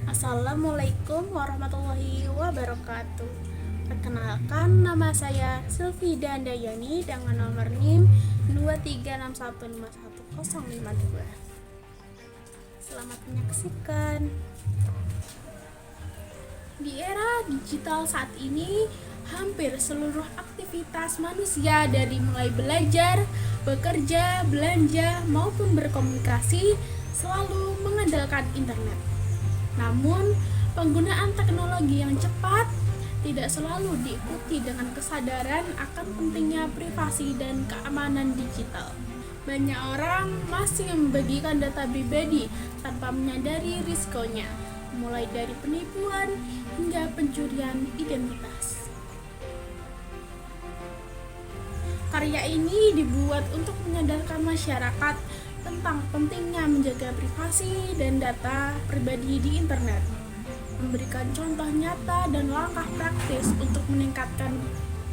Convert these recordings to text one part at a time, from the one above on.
Assalamualaikum warahmatullahi wabarakatuh. Perkenalkan, nama saya Sylvie Dandayani dengan nomor NIM 236151052. Selamat menyaksikan. Di era digital saat ini, hampir seluruh aktivitas manusia dari mulai belajar, bekerja, belanja, maupun berkomunikasi selalu mengandalkan internet. Namun, penggunaan teknologi yang cepat tidak selalu diikuti dengan kesadaran akan pentingnya privasi dan keamanan digital. Banyak orang masih membagikan data pribadi tanpa menyadari risikonya, mulai dari penipuan hingga pencurian identitas. Karya ini dibuat untuk menyadarkan masyarakat tentang pentingnya menjaga privasi dan data pribadi di internet, memberikan contoh nyata dan langkah praktis untuk meningkatkan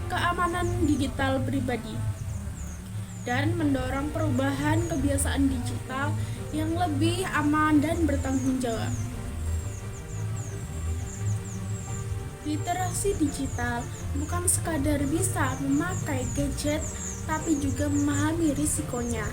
keamanan digital pribadi, dan mendorong perubahan kebiasaan digital yang lebih aman dan bertanggung jawab. Literasi digital bukan sekadar bisa memakai gadget, tapi juga memahami risikonya.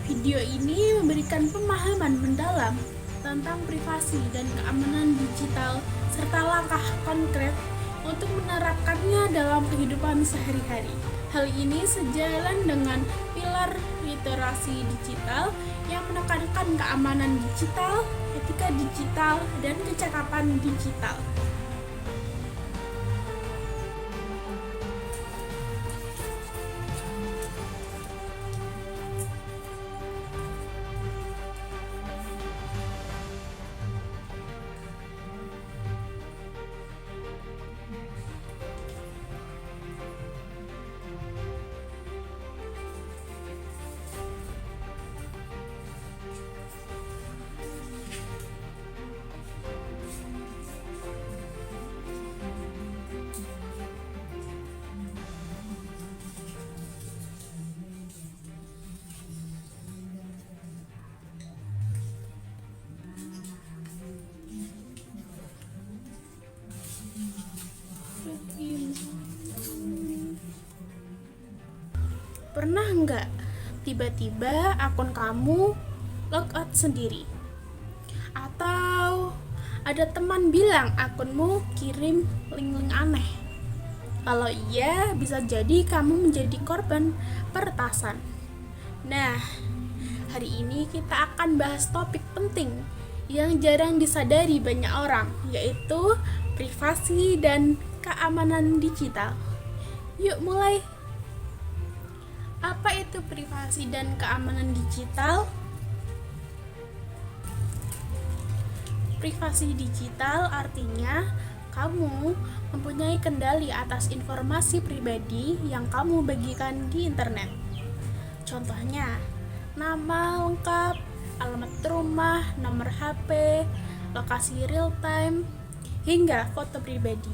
Video ini memberikan pemahaman mendalam tentang privasi dan keamanan digital serta langkah konkret untuk menerapkannya dalam kehidupan sehari-hari. Hal ini sejalan dengan pilar literasi digital yang menekankan keamanan digital, etika digital, dan kecakapan digital. Pernah nggak tiba-tiba akun kamu logout sendiri? Atau ada teman bilang akunmu kirim link-link aneh? Kalau iya, bisa jadi kamu menjadi korban peretasan. Nah, hari ini kita akan bahas topik penting yang jarang disadari banyak orang, yaitu privasi dan keamanan digital. Yuk mulai. Apa itu privasi dan keamanan digital? Privasi digital artinya kamu mempunyai kendali atas informasi pribadi yang kamu bagikan di internet. Contohnya, nama lengkap, alamat rumah, nomor HP, lokasi real time, hingga foto pribadi.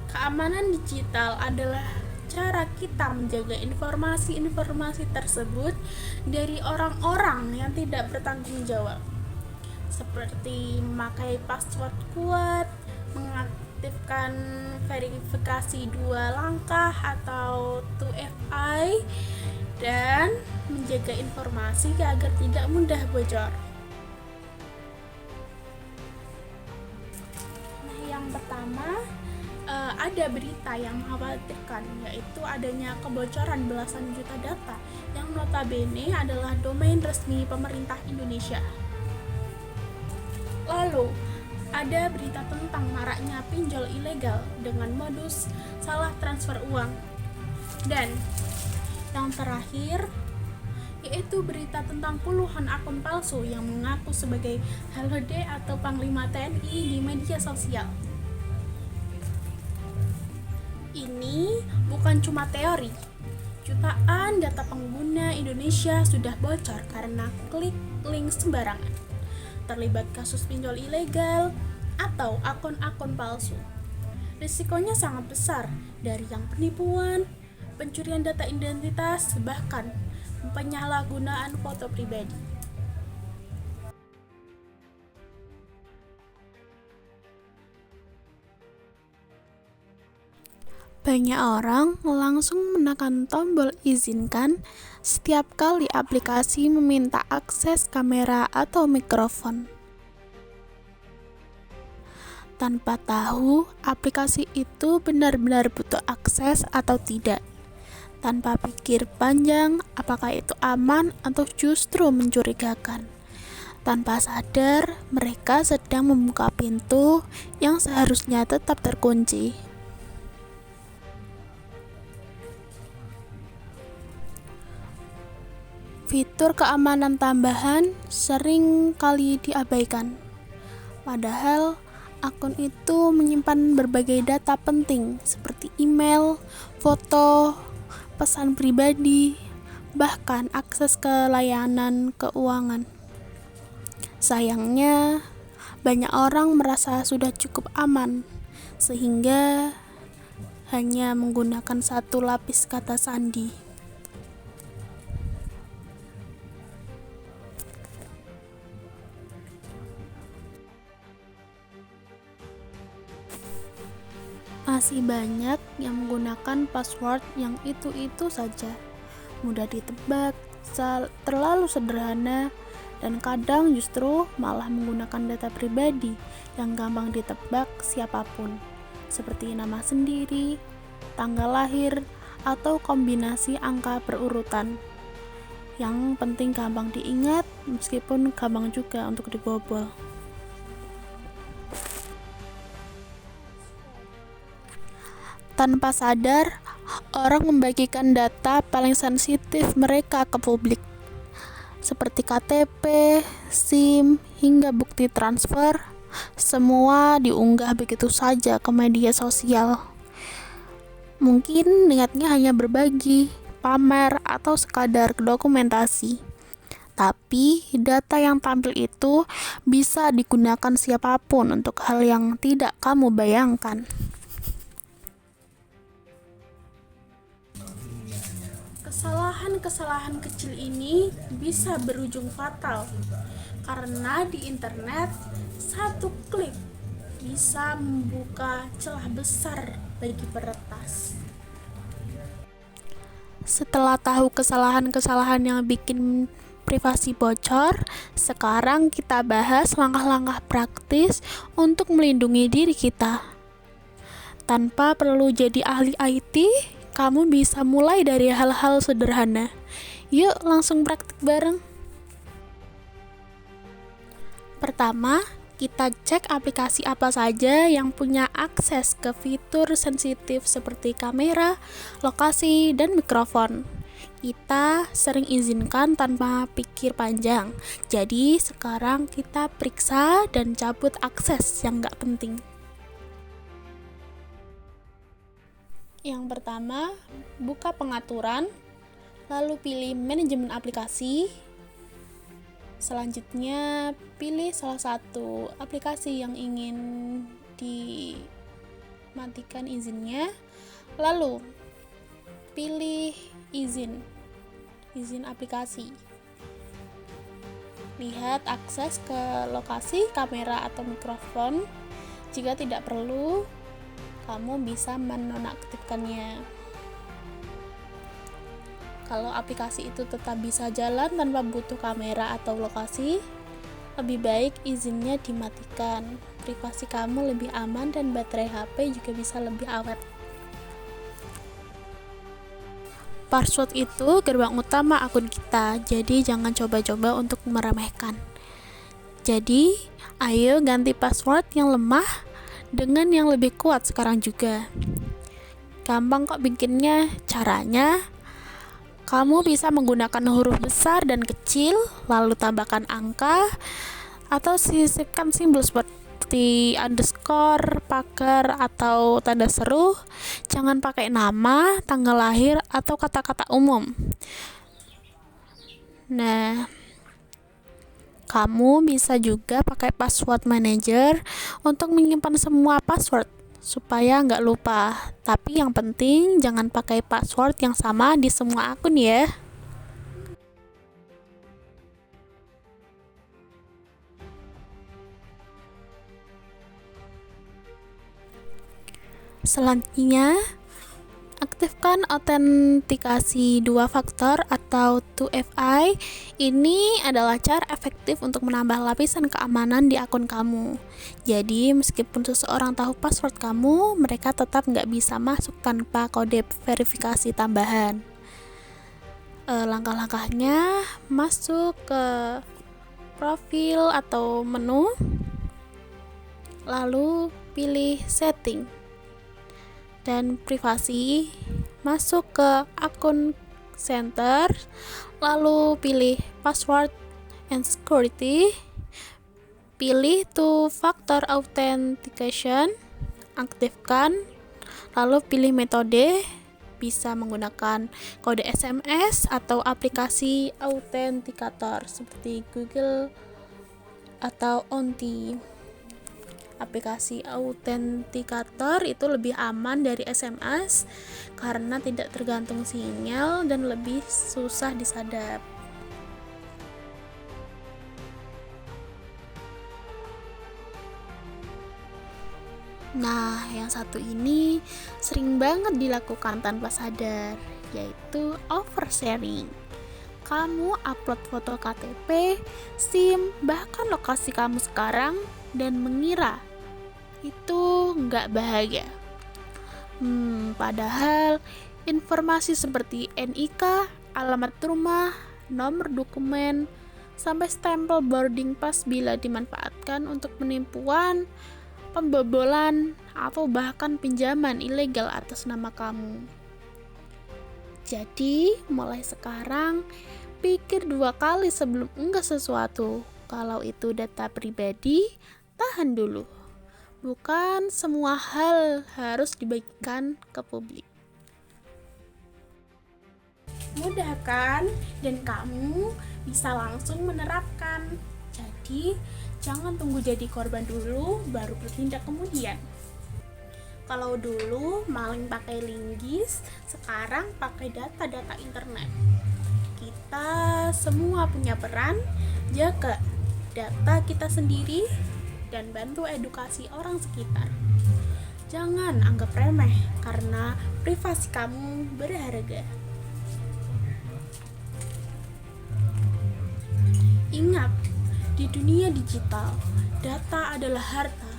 Keamanan digital adalah cara kita menjaga informasi-informasi tersebut dari orang-orang yang tidak bertanggung jawab, seperti memakai password kuat, mengaktifkan verifikasi 2 langkah atau 2FA, dan menjaga informasi agar tidak mudah bocor. Nah, yang pertama, ada berita yang mengkhawatirkan, yaitu adanya kebocoran belasan juta data yang notabene adalah domain resmi pemerintah Indonesia. Lalu, ada berita tentang maraknya pinjol ilegal dengan modus salah transfer uang. Dan yang terakhir, yaitu berita tentang puluhan akun palsu yang mengaku sebagai HLD atau Panglima TNI di media sosial. Ini bukan cuma teori. Jutaan data pengguna Indonesia sudah bocor karena klik link sembarangan, terlibat kasus pinjol ilegal, atau akun-akun palsu. Risikonya sangat besar, dari yang penipuan, pencurian data identitas, bahkan penyalahgunaan foto pribadi. Banyak orang langsung menekan tombol izinkan setiap kali aplikasi meminta akses kamera atau mikrofon, tanpa tahu aplikasi itu benar-benar butuh akses atau tidak, tanpa pikir panjang apakah itu aman atau justru mencurigakan. Tanpa sadar, mereka sedang membuka pintu yang seharusnya tetap terkunci. Fitur keamanan tambahan sering kali diabaikan, padahal akun itu menyimpan berbagai data penting seperti email, foto, pesan pribadi, bahkan akses ke layanan keuangan. Sayangnya, banyak orang merasa sudah cukup aman, sehingga hanya menggunakan satu lapis kata sandi. Masih banyak yang menggunakan password yang itu-itu saja, mudah ditebak, terlalu sederhana, dan kadang justru malah menggunakan data pribadi yang gampang ditebak siapapun, seperti nama sendiri, tanggal lahir, atau kombinasi angka berurutan. Yang penting gampang diingat, meskipun gampang juga untuk dibobol. Tanpa sadar, orang membagikan data paling sensitif mereka ke publik, seperti KTP, SIM, hingga bukti transfer. Semua diunggah begitu saja ke media sosial. Mungkin niatnya hanya berbagi, pamer, atau sekadar dokumentasi. Tapi data yang tampil itu bisa digunakan siapapun untuk hal yang tidak kamu bayangkan. Kesalahan-kesalahan kecil ini bisa berujung fatal, karena di internet satu klik bisa membuka celah besar bagi peretas. Setelah tahu kesalahan-kesalahan yang bikin privasi bocor, sekarang kita bahas langkah-langkah praktis untuk melindungi diri kita. Tanpa perlu jadi ahli IT, kamu bisa mulai dari hal-hal sederhana. Yuk langsung praktik bareng. Pertama, kita cek aplikasi apa saja yang punya akses ke fitur sensitif seperti kamera, lokasi, dan mikrofon. Kita sering izinkan tanpa pikir panjang. Jadi sekarang kita periksa dan cabut akses yang nggak penting. Yang pertama, buka pengaturan, lalu pilih manajemen aplikasi. Selanjutnya, pilih salah satu aplikasi yang ingin dimatikan izinnya. Lalu, pilih izin aplikasi. Lihat akses ke lokasi, kamera, atau mikrofon. Jika tidak perlu, kamu bisa menonaktifkannya. Kalau aplikasi itu tetap bisa jalan tanpa butuh kamera atau lokasi, lebih baik izinnya dimatikan. Privasi kamu lebih aman dan baterai HP juga bisa lebih awet. Password itu gerbang utama akun kita, jadi jangan coba-coba untuk meremehkan. Jadi, ayo ganti password yang lemah dengan yang lebih kuat sekarang juga. Gampang kok bikinnya. Caranya, kamu bisa menggunakan huruf besar dan kecil, lalu tambahkan angka, atau sisipkan simbol seperti underscore, pagar, atau tanda seru. Jangan pakai nama, tanggal lahir, atau kata-kata umum. Nah, kamu bisa juga pakai password manager untuk menyimpan semua password supaya nggak lupa. Tapi yang penting jangan pakai password yang sama di semua akun ya. Selanjutnya, aktifkan autentikasi dua faktor atau 2FA. Ini adalah cara efektif untuk menambah lapisan keamanan di akun kamu. Jadi, meskipun seseorang tahu password kamu, mereka tetap nggak bisa masuk tanpa kode verifikasi tambahan. Langkah-langkahnya, masuk ke profil atau menu, lalu pilih setting dan privasi, masuk ke akun center, lalu pilih password and security, pilih two factor authentication, aktifkan, lalu pilih metode, bisa menggunakan kode SMS atau aplikasi autentikator seperti Google atau Onti. Aplikasi autentikator itu lebih aman dari SMS karena tidak tergantung sinyal dan lebih susah disadap. Nah, yang satu ini sering banget dilakukan tanpa sadar, yaitu oversharing. Kamu upload foto KTP, SIM, bahkan lokasi kamu sekarang dan mengira itu nggak bahagia. Padahal informasi seperti NIK, alamat rumah, nomor dokumen, sampai stempel boarding pass bila dimanfaatkan untuk penipuan, pembobolan, atau bahkan pinjaman ilegal atas nama kamu. Jadi, mulai sekarang, pikir 2 kali sebelum unggah sesuatu. Kalau itu data pribadi, tahan dulu. Bukan semua hal harus dibagikan ke publik. Mudah kan? Dan kamu bisa langsung menerapkan. Jadi, jangan tunggu jadi korban dulu, baru bertindak kemudian. Kalau dulu maling pakai linggis, sekarang pakai data-data internet. Kita semua punya peran, jaga data kita sendiri dan bantu edukasi orang sekitar. Jangan anggap remeh karena privasi kamu berharga. Ingat, di dunia digital, data adalah harta.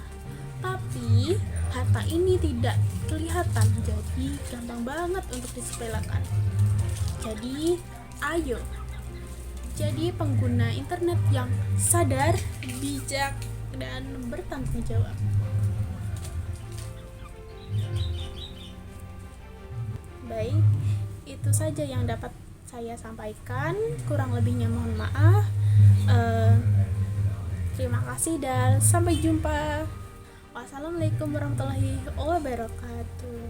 Tapi harta ini tidak kelihatan, jadi gampang banget untuk disepelekan. Jadi, ayo jadi pengguna internet yang sadar, bijak, dan bertanggung jawab. Baik, itu saja yang dapat saya sampaikan. Kurang lebihnya mohon maaf. Terima kasih dan sampai jumpa. Wassalamualaikum warahmatullahi wabarakatuh.